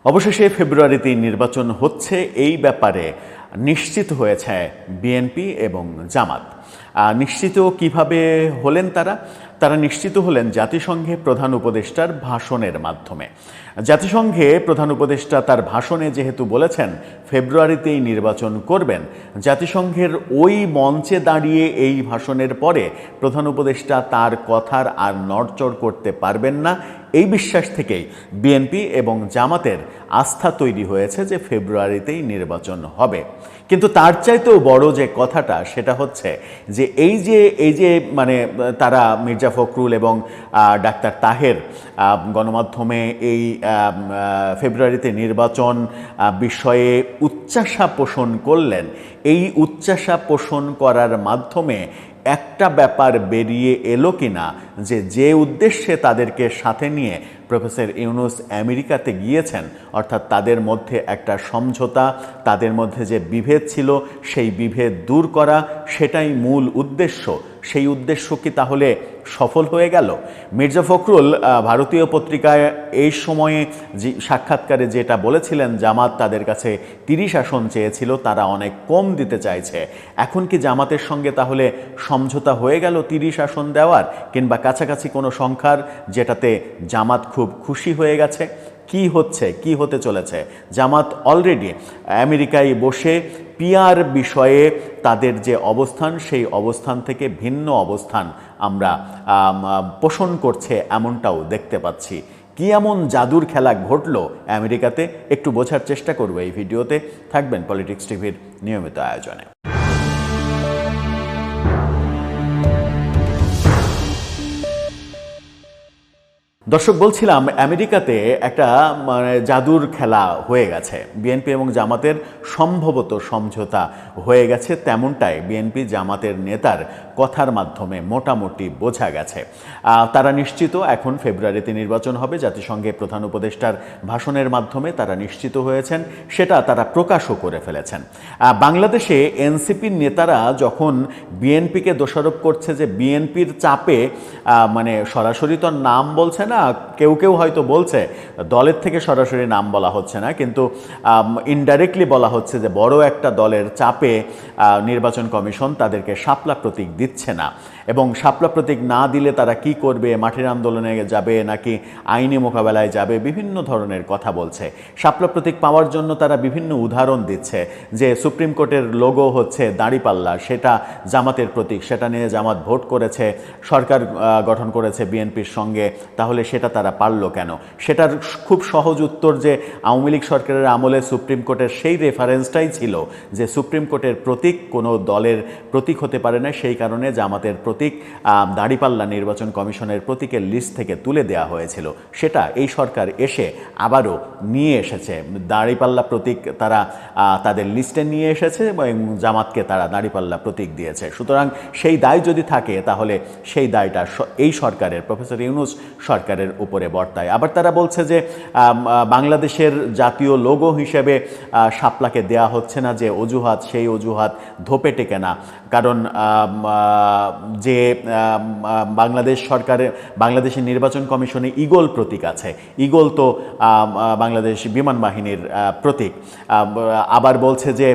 অবশেষে ফেব্রুয়ারিতেই নির্বাচন হচ্ছে এই ব্যাপারে নিশ্চিত হয়েছে বিএনপি এবং জামাত। নিশ্চিত কিভাবে হলেন তারা নিশ্চিত হলেন জাতিসংঘে প্রধান উপদেষ্টার ভাষণের মাধ্যমে। জাতিসংঘে প্রধান উপদেষ্টা তার ভাষণে যেহেতু বলেছেন ফেব্রুয়ারিতেই নির্বাচন করবেন, জাতিসংঘের ওই মঞ্চে দাঁড়িয়ে এই ভাষণের পরে প্রধান উপদেষ্টা তার কথার আর নড়চড় করতে পারবেন না, এই বিশ্বাস থেকেই বিএনপি এবং জামাতের আস্থা তৈরি হয়েছে যে ফেব্রুয়ারিতেই নির্বাচন হবে। কিন্তু তার চাইতেও বড় যে কথাটা সেটা হচ্ছে যে এই যে মানে তারা মির্জা ফখরুল এবং ডাক্তার তাহের গণমাধ্যমে এই ফেব্রুয়ারিতে নির্বাচন বিষয়ে উচ্চাশা পোষণ করলেন, এই উচ্চাশা পোষণ করার মাধ্যমে একটা ব্যাপার বেরিয়ে এলো কিনা যে উদ্দেশ্যে তাদেরকে সাথে নিয়ে প্রফেসর ইউনূস আমেরিকাতে গিয়েছেন, অর্থাৎ তাদের মধ্যে একটা সমঝোতা, তাদের মধ্যে যে বিভেদ ছিল সেই বিভেদ দূর করা, সেটাই মূল উদ্দেশ্য। সেই উদ্দেশ্য কি তাহলে সফল হয়ে গেল? মির্জা ফখরুল ভারতীয় পত্রিকায় এই সময়ে যে সাক্ষাৎকারে যেটা বলেছিলেন, জামাত তাদের কাছে 30 আসন চেয়েছিল, তারা অনেক কম দিতে চাইছে। এখন কি জামাতের সঙ্গে তাহলে সমঝোতা হয়ে গেল 30 আসন দেওয়ার, কিংবা কাছাকাছি কোনো সংখ্যার, যেটাতে জামাত খুব খুশি হয়ে গেছে? কি হচ্ছে, কি হতে চলেছে? জামাত অলরেডি আমেরিকায় বসে পিআর বিষয়ে তাদের যে অবস্থান, সেই অবস্থান থেকে ভিন্ন অবস্থান আমরা পোষণ করছে, এমনটাও দেখতে পাচ্ছি। কি এমন জাদুর খেলা ঘটলো আমেরিকাতে, একটু বোঝার চেষ্টা করবো এই ভিডিওতে। থাকবেন পলিটিক্স টিভির নিয়মিত আয়োজনে। দর্শক, বলছিলাম আমেরিকাতে একটা জাদুর খেলা হয়ে গেছে। বিএনপি এবং জামাতের সম্ভবত সমঝোতা হয়ে গেছে, তেমনটাই বিএনপি জামাতের নেতার কথার মাধ্যমে মোটামুটি বোঝা গেছে। তারা নিশ্চিত এখন ফেব্রুয়ারিতে নির্বাচন হবে। জাতিসংঘে প্রধান উপদেষ্টার ভাষণের মাধ্যমে তারা নিশ্চিত হয়েছেন, সেটা তারা প্রকাশও করে ফেলেছেন। বাংলাদেশে এনসিপির নেতারা যখন বিএনপিকে দোষারোপ করছে যে বিএনপির চাপে, মানে সরাসরি তো নাম বলছে না, কেউ কেউ হয়তো বলছে দলের থেকে সরাসরি নাম বলা হচ্ছে না, কিন্তু ইনডাইরেক্টলি বলা হচ্ছে যে বড় একটা দলের চাপে নির্বাচন কমিশন তাদেরকে শাপলা প্রতীক দিচ্ছে না, এবং শাপলা প্রতীক না দিলে তারা কি করবে, মাঠের আন্দোলনে যাবে নাকি আইনি মোকাবেলায় যাবে, বিভিন্ন ধরনের কথা বলছে। শাপলা প্রতীক পাওয়ার জন্য তারা বিভিন্ন উদাহরণ দিচ্ছে, যে সুপ্রিম কোর্টের লোগো হচ্ছে দাঁড়িপাল্লা, সেটা জামাতের প্রতীক, সেটা নিয়ে জামাত ভোট করেছে, সরকার গঠন করেছে বিএনপির সঙ্গে, তাহলে সেটা তারা পারলো কেন? সেটার খুব সহজ উত্তর যে আওয়ামী লীগ সরকারের আমলে সুপ্রিম কোর্টের সেই রেফারেন্সটাই ছিল যে সুপ্রিম কোর্টের প্রতীক কোনো দলের প্রতীক হতে পারে না, সেই কারণে জামাতের প্রতীক দাঁড়িপাল্লা নির্বাচন কমিশনের প্রতীকের লিস্ট থেকে তুলে দেওয়া হয়েছিল। সেটা এই সরকার এসে আবারও নিয়ে এসেছে, দাঁড়িপাল্লা প্রতীক তারা তাদের লিস্টে নিয়ে এসেছে এবং জামাতকে তারা দাঁড়িপাল্লা প্রতীক দিয়েছে। সুতরাং সেই দায় যদি থাকে তাহলে সেই দায়টা এই সরকারের, প্রফেসর ইউনূস সরকারের উপরে বর্তায়। আবার তারা বলছে যে বাংলাদেশের জাতীয় লোগো হিসেবে শাপলাকে দেয়া হচ্ছে না, যে অজুহাত, সেই অজুহাত ধোপে টেকে না। কারণ যে বাংলাদেশ সরকারের, বাংলাদেশের নির্বাচন কমিশনে ঈগল প্রতীক আছে, ঈগল তো বাংলাদেশ বিমান বাহিনীর প্রতীক। আবার বলছে যে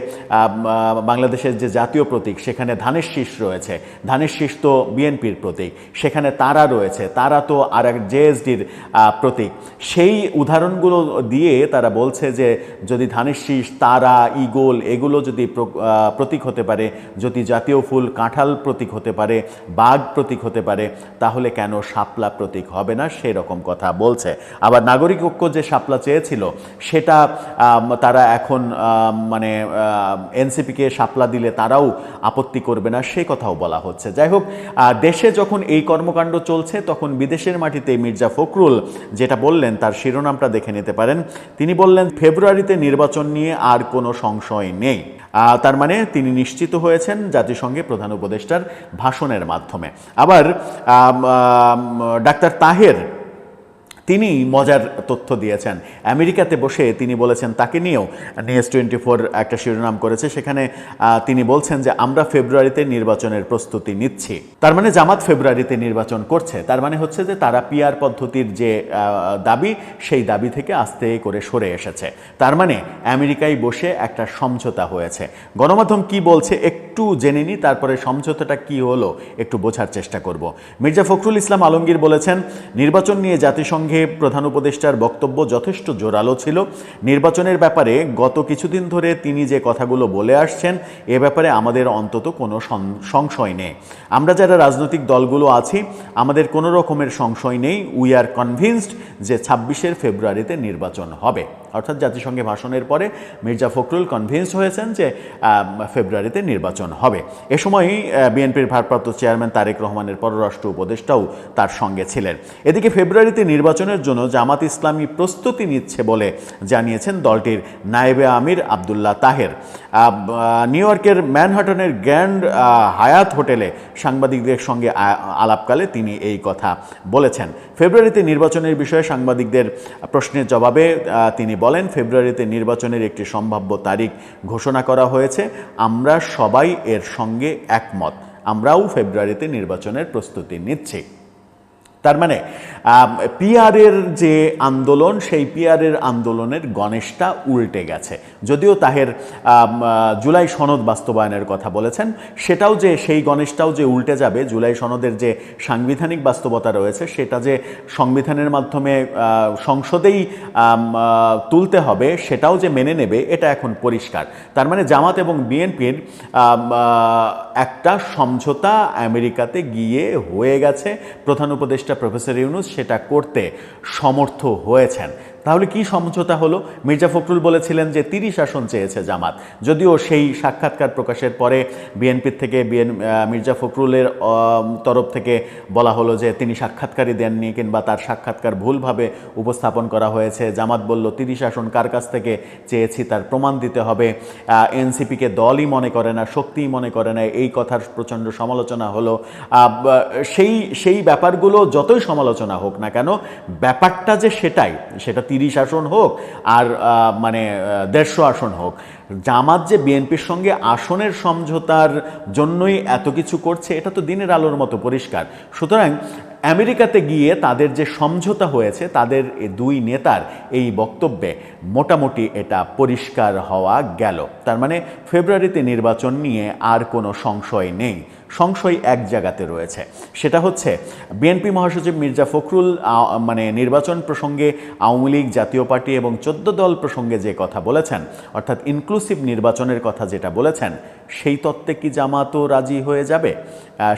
বাংলাদেশের যে জাতীয় প্রতীক সেখানে ধানের শীষ রয়েছে, ধানের শীষ তো বিএনপির প্রতীক, সেখানে তারা রয়েছে, তারা তো আর এক জেএসডির প্রতীক। সেই উদাহরণগুলো দিয়ে তারা বলছে যে যদি ধানের শীষ, তারা, ঈগল এগুলো যদি প্রতীক হতে পারে, যদি জাতীয় ফুল কাঁঠাল প্রতীক হতে পারে, বাঘ প্রতীক হতে পারে, তাহলে কেন শাপলা প্রতীক হবে না, সেরকম কথা বলছে। আবার নাগরিক ঐক্য যে শাপলা চেয়েছিল সেটা তারা এখন মানে এনসিপিকে শাপলা দিলে তারাও আপত্তি করবে না, সে কথাও বলা হচ্ছে। যাই হোক, দেশে যখন এই কর্মকাণ্ড চলছে তখন বিদেশের মাটিতে মির্জা ফখরুল যেটা বললেন তার শিরোনামটা দেখে নিতে পারেন। তিনি বললেন ফেব্রুয়ারিতে নির্বাচন নিয়ে আর কোনো সংশয় নেই। তার মানে তিনি নিশ্চিত হয়েছেন জাতিসংঘে প্রধান উপদেষ্টার ভাষণের মাধ্যমে। আবার ডাক্তার তাহের তিনি মজার তথ্য দিয়েছেন। আমেরিকাতে বসে তিনি বলেছেন, তাকে নিয়েও নিউজ 24 একটা শিরোনাম করেছে, সেখানে তিনি বলছেন যে আমরা ফেব্রুয়ারিতে নির্বাচনের প্রস্তুতি নিচ্ছি। তার মানে জামাত ফেব্রুয়ারিতে নির্বাচন করছে, তার মানে হচ্ছে যে তারা পিআর পদ্ধতির যে দাবি, সেই দাবি থেকে আস্তে করে সরে এসেছে। তার মানে আমেরিকায় বসে একটা সমঝোতা হয়েছে। গণমাধ্যম কি বলছে একটু জেনে নি, তারপরে সমঝোতাটা কি হলো একটু বোঝার চেষ্টা করব। মির্জা ফখরুল ইসলাম আলমগীর বলেছেন, নির্বাচন নিয়ে জাতিসংঘে প্রধান উপদেষ্টার বক্তব্য যথেষ্ট জোরালো ছিল। নির্বাচনের ব্যাপারে গত কিছুদিন ধরে তিনি যে কথাগুলো বলে আসছেন, এ ব্যাপারে আমাদের অন্তত কোনো সংশয় নেই। আমরা যারা রাজনৈতিক দলগুলো আছি, আমাদের কোনো রকমের সংশয় নেই। উই আর কনভিন্সড যে 26 ফেব্রুয়ারিতে নির্বাচন হবে। অর্থাৎ জাতিসংঘে ভাষণের পরে মির্জা ফখরুল কনভিন্সড হয়েছেন যে ফেব্রুয়ারিতে নির্বাচন হবে। এ সময়ই বিএনপির ভারপ্রাপ্ত চেয়ারম্যান তারেক রহমানের পররাষ্ট্র উপদেষ্টাও তার সঙ্গে ছিলেন। এদিকে ফেব্রুয়ারিতে নির্বাচনের জন্য জামাত ইসলামী প্রস্তুতি নিচ্ছে বলে জানিয়েছেন দলটির নায়েবে আমির আবদুল্লাহ তাহের। নিউ ইয়র্কের ম্যানহাটনের গ্র্যান্ড হায়াত হোটেলে সাংবাদিকদের সঙ্গে আলাপকালে তিনি এই কথা বলেছেন। ফেব্রুয়ারিতে নির্বাচনের বিষয়ে সাংবাদিকদের প্রশ্নের জবাবে তিনি বলেন, ফেব্রুয়ারিতে নির্বাচনের একটি সম্ভাব্য তারিখ ঘোষণা করা হয়েছে। আমরা সবাই এর সঙ্গে একমত। আমরাও ফেব্রুয়ারিতে নির্বাচনের প্রস্তুতি নিচ্ছি। তার মানে পিআরের যে আন্দোলন, সেই পিআরের আন্দোলনের গণেশটা উল্টে গেছে। যদিও তাহের জুলাই সনদ বাস্তবায়নের কথা বলেছেন, সেটাও যে সেই গণেশটাও যে উল্টে যাবে, জুলাই সনদের যে সাংবিধানিক বাস্তবতা রয়েছে সেটা যে সংবিধানের মাধ্যমে সংসদেই তুলতে হবে, সেটাও যে মেনে নেবে, এটা এখন পরিষ্কার। তার মানে জামাত এবং বিএনপির একটা সমঝোতা আমেরিকাতে গিয়ে হয়ে গেছে। প্রধান উপদেষ্টা প্রফেসর ইউনূস সেটা করতে সমর্থ হয়েছেন। তাহলে কি সমঝোতা হলো? মির্জা ফখরুল বলেছিলেন যে 30 আসন চেয়েছে জামাত, যদিও সেই সাক্ষাৎকার প্রকাশের পরে বিএনপির থেকে মির্জা ফখরুলের তরফ থেকে বলা হলো যে তিনি সাক্ষাৎকারই দেননি, কিংবা তার সাক্ষাৎকার ভুলভাবে উপস্থাপন করা হয়েছে। জামাত বলল 30 আসন কার কাছ থেকে চেয়েছি তার প্রমাণ দিতে হবে। এনসিপিকে দলই মনে করে না, শক্তিই মনে করে না, এই কথার প্রচণ্ড সমালোচনা হলো। সেই ব্যাপারগুলো যতই সমালোচনা হোক না কেন, ব্যাপারটা যে সেটা 30 আসন হোক আর 150 আসন হোক, জামাত যে বিএনপির সঙ্গে আসনের সমঝোতার জন্যই এত কিছু করছে, এটা তো দিনের আলোর মতো পরিষ্কার। সুতরাং আমেরিকাতে গিয়ে তাদের যে সমঝোতা হয়েছে, তাদের দুই নেতার এই বক্তব্যে মোটামুটি এটা পরিষ্কার হওয়া গেল। তার মানে ফেব্রুয়ারিতে নির্বাচন নিয়ে আর কোনো সংশয় নেই। সংশয় এক জায়গাতে রয়েছে, সেটা হচ্ছে বিএনপি মহাসচিব মির্জা ফখরুল নির্বাচন প্রসঙ্গে আওয়ামী লীগ, জাতীয় পার্টি এবং 14 দল প্রসঙ্গে যে কথা বলেছেন, অর্থাৎ ইনক্লুসিভ নির্বাচনের কথা যেটা বলেছেন, সেই তত্ত্বে কি জামাতও রাজি হয়ে যাবে?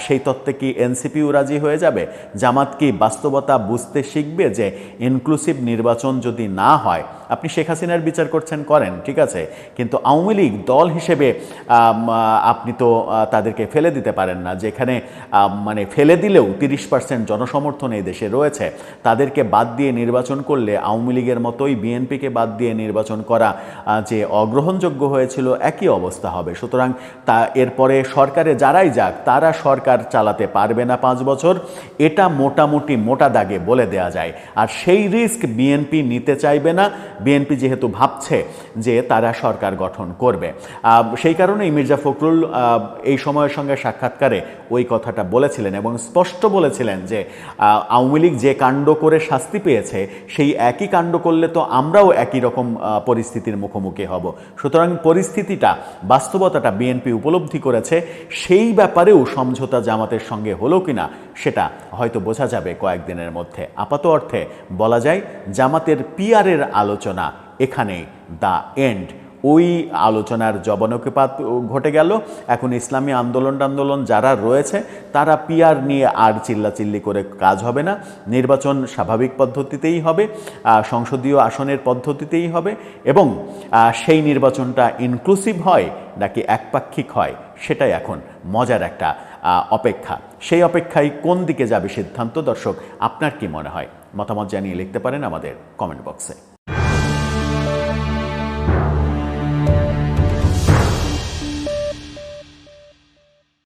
সেই তত্ত্বে কি এনসিপিও রাজি হয়ে যাবে? জামাত কি বাস্তবতা বুঝতে শিখবে যে ইনক্লুসিভ নির্বাচন যদি না হয়, আপনি শেখ হাসিনার বিচার করেন, ঠিক আছে, কিন্তু আওয়ামী লীগ দল হিসেবে আপনি তো তাদেরকে ফেলে দিতে পারেন না। যেখানে ফেলে দিলেও 30% জনসমর্থন এই দেশে রয়েছে, তাদেরকে বাদ দিয়ে নির্বাচন করলে আওয়ামী লীগের মতোই বিএনপিকে বাদ দিয়ে নির্বাচন করা যে অগ্রহণযোগ্য হয়েছিল, একই অবস্থা হবে। সুতরাং এরপরে সরকারে যারাই যাক, তারা সরকার চালাতে পারবে না 5 বছর, এটা মোটামুটি মোটা দাগে বলে দেয়া যায়। আর সেই রিস্ক বিএনপি নিতে চাইবে না। বিএনপি যেহেতু ভাবছে যে তারা সরকার গঠন করবে, সেই কারণেই মির্জা ফখরুল এই সময়ের সঙ্গে সাক্ষাৎকারে ওই কথাটা বলেছিলেন এবং স্পষ্ট বলেছিলেন যে আওয়ামী লীগ যে কাণ্ড করে শাস্তি পেয়েছে, সেই একই কাণ্ড করলে তো আমরাও একই রকম পরিস্থিতির মুখোমুখি হব। সুতরাং পরিস্থিতিটা, বাস্তবতাটা বিএনপি উপলব্ধি করেছে। সেই ব্যাপারেও সমঝোতা জামাতের সঙ্গে হলো কিনা সেটা হয়তো বোঝা যাবে কয়েকদিনের মধ্যে। আপাত অর্থে বলা যায় জামাতের পিআরের আলোচনা এখানেই দ্য এন্ড। ওই আলোচনার জবনকিপাত ঘটে গেল। এখন ইসলামী আন্দোলন যারা রয়েছে, তারা পিআর নিয়ে আর চিল্লাচিল্লি করে কাজ হবে না। নির্বাচন স্বাভাবিক পদ্ধতিতেই হবে, সংসদীয় আসনের পদ্ধতিতেই হবে, এবং সেই নির্বাচনটা ইনক্লুসিভ হয় নাকি একপাক্ষিক হয়, সেটাই এখন মজার একটা অপেক্ষা। সেই অপেক্ষায় কোন দিকে যাবে সিদ্ধান্ত, দর্শক আপনার কি মনে হয়? মতামত জানিয়ে লিখতে পারেন আমাদের কমেন্ট বক্সে।